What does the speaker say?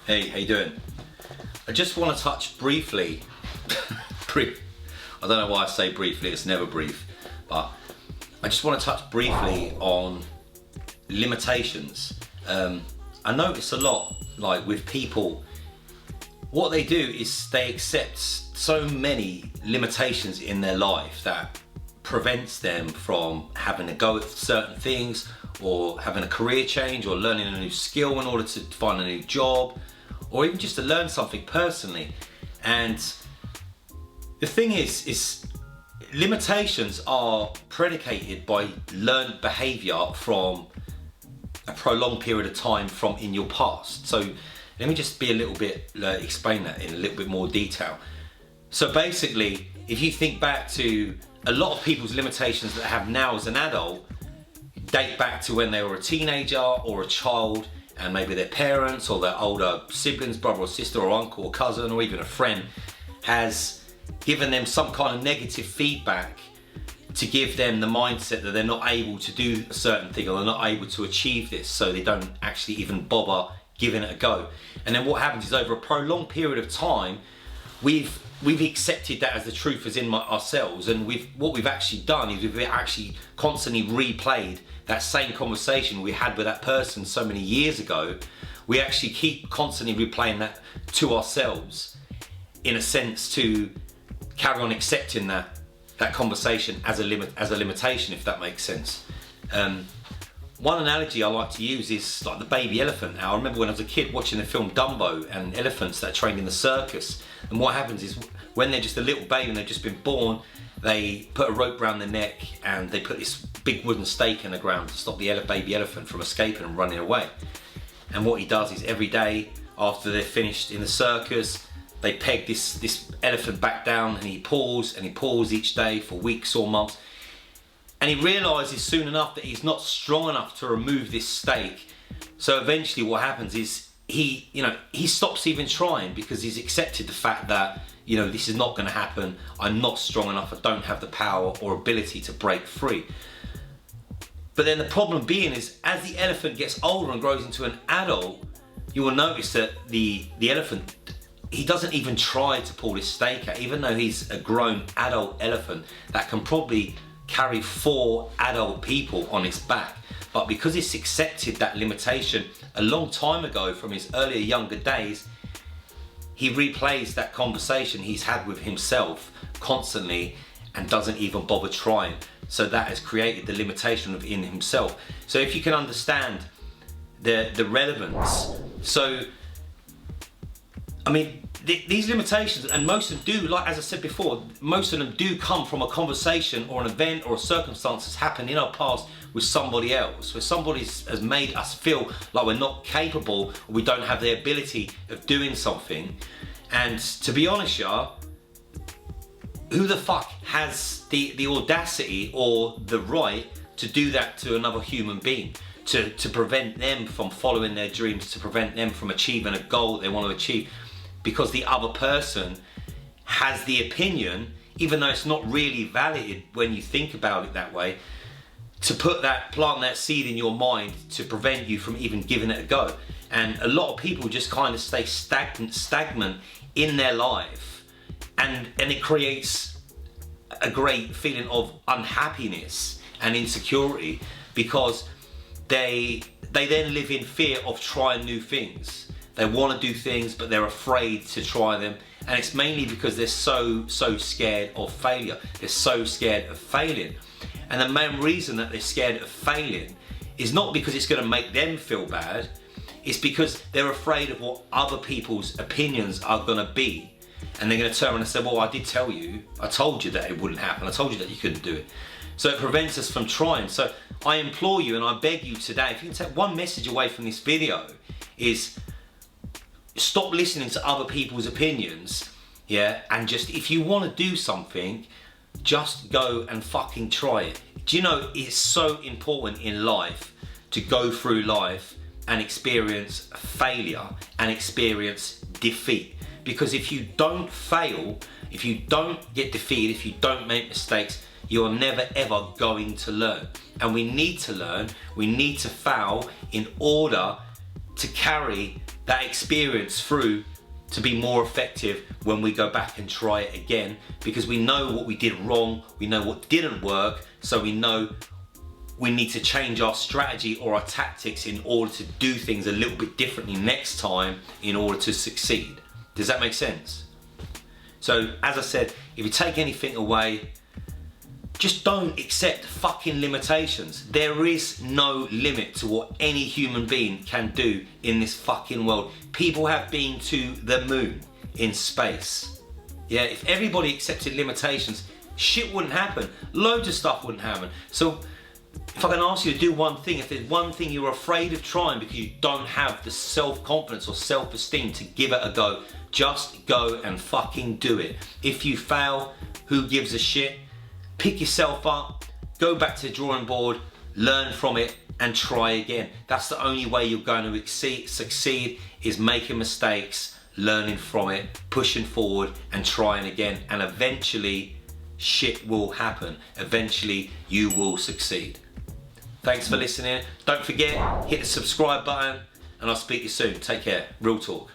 Hey, how you doing? I just want to touch briefly, I don't know why I say briefly, it's never brief, but I just want to touch briefly on limitations. I notice a lot, like with people, what they do is they accept so many limitations in their life that prevents them from having a go at certain things, or having a career change, or learning a new skill in order to find a new job, or even just to learn something personally. And the thing is limitations are predicated by learned behavior from a prolonged period of time from in your past. So let me just be a little bit, explain that in a little bit more detail. So basically, if you think back to a lot of people's limitations that they have now as an adult, date back to when they were a teenager or a child, and maybe their parents or their older siblings, brother or sister or uncle or cousin or even a friend has given them some kind of negative feedback to give them the mindset that they're not able to do a certain thing, or they're not able to achieve this, so they don't actually even bother giving it a go. And then what happens is, over a prolonged period of time, we've accepted that as the truth as in ourselves, and what we've actually done is we've actually constantly replayed that same conversation we had with that person so many years ago. We actually keep constantly replaying that to ourselves, in a sense, to carry on accepting that conversation as a limitation, if that makes sense. One analogy I like to use is like the baby elephant. Now, I remember when I was a kid watching the film Dumbo and elephants that are trained in the circus. And what happens is, when they're just a little baby and they've just been born, they put a rope around their neck and they put this big wooden stake in the ground to stop the baby elephant from escaping and running away. And what he does is, every day after they're finished in the circus, they peg this elephant back down, and he pulls each day for weeks or months. And he realizes soon enough that he's not strong enough to remove this stake. So eventually what happens is he stops even trying, because he's accepted the fact that, this is not going to happen. I'm not strong enough. I don't have the power or ability to break free. But then the problem being is, as the elephant gets older and grows into an adult, you will notice that the elephant, he doesn't even try to pull this stake out, even though he's a grown adult elephant that can probably carry 4 adult people on its back. But because it's accepted that limitation a long time ago from his earlier younger days, he replays that conversation he's had with himself constantly and doesn't even bother trying. So that has created the limitation within himself. So if you can understand the relevance, so I mean, these limitations, and most of them do, like as I said before, most of them do come from a conversation or an event or a circumstance that's happened in our past with somebody else, where somebody has made us feel like we're not capable, or we don't have the ability of doing something. And to be honest, who the fuck has the audacity or the right to do that to another human being? To prevent them from following their dreams, to prevent them from achieving a goal they want to achieve, because the other person has the opinion, even though it's not really valid when you think about it that way, to plant that seed in your mind to prevent you from even giving it a go. And a lot of people just kind of stay stagnant in their life, and it creates a great feeling of unhappiness and insecurity, because they then live in fear of trying new things. They want to do things, but they're afraid to try them. And it's mainly because they're so scared of failure. They're so scared of failing. And the main reason that they're scared of failing is not because it's going to make them feel bad. It's because they're afraid of what other people's opinions are going to be. And they're going to turn around and say, well, I did tell you. I told you that it wouldn't happen. I told you that you couldn't do it. So it prevents us from trying. So I implore you and I beg you today, if you can take one message away from this video, is stop listening to other people's opinions, and just, if you want to do something, just go and fucking try it. Do you know, it's so important in life to go through life and experience failure and experience defeat. Because if you don't fail, if you don't get defeated, if you don't make mistakes, you're never ever going to learn. And we need to learn, we need to fail in order to carry that experience through to be more effective when we go back and try it again, because we know what we did wrong, we know what didn't work, so we know we need to change our strategy or our tactics in order to do things a little bit differently next time in order to succeed. Does that make sense? So as I said, if you take anything away, just don't accept fucking limitations. There is no limit to what any human being can do in this fucking world. People have been to the moon in space. Yeah, if everybody accepted limitations, shit wouldn't happen. Loads of stuff wouldn't happen. So if I can ask you to do one thing, if there's one thing you're afraid of trying because you don't have the self-confidence or self-esteem to give it a go, just go and fucking do it. If you fail, who gives a shit? Pick yourself up, go back to the drawing board, learn from it and try again. That's the only way you're going to succeed, is making mistakes, learning from it, pushing forward and trying again, and eventually shit will happen. Eventually you will succeed. Thanks for listening. Don't forget, hit the subscribe button and I'll speak to you soon. Take care. Real talk.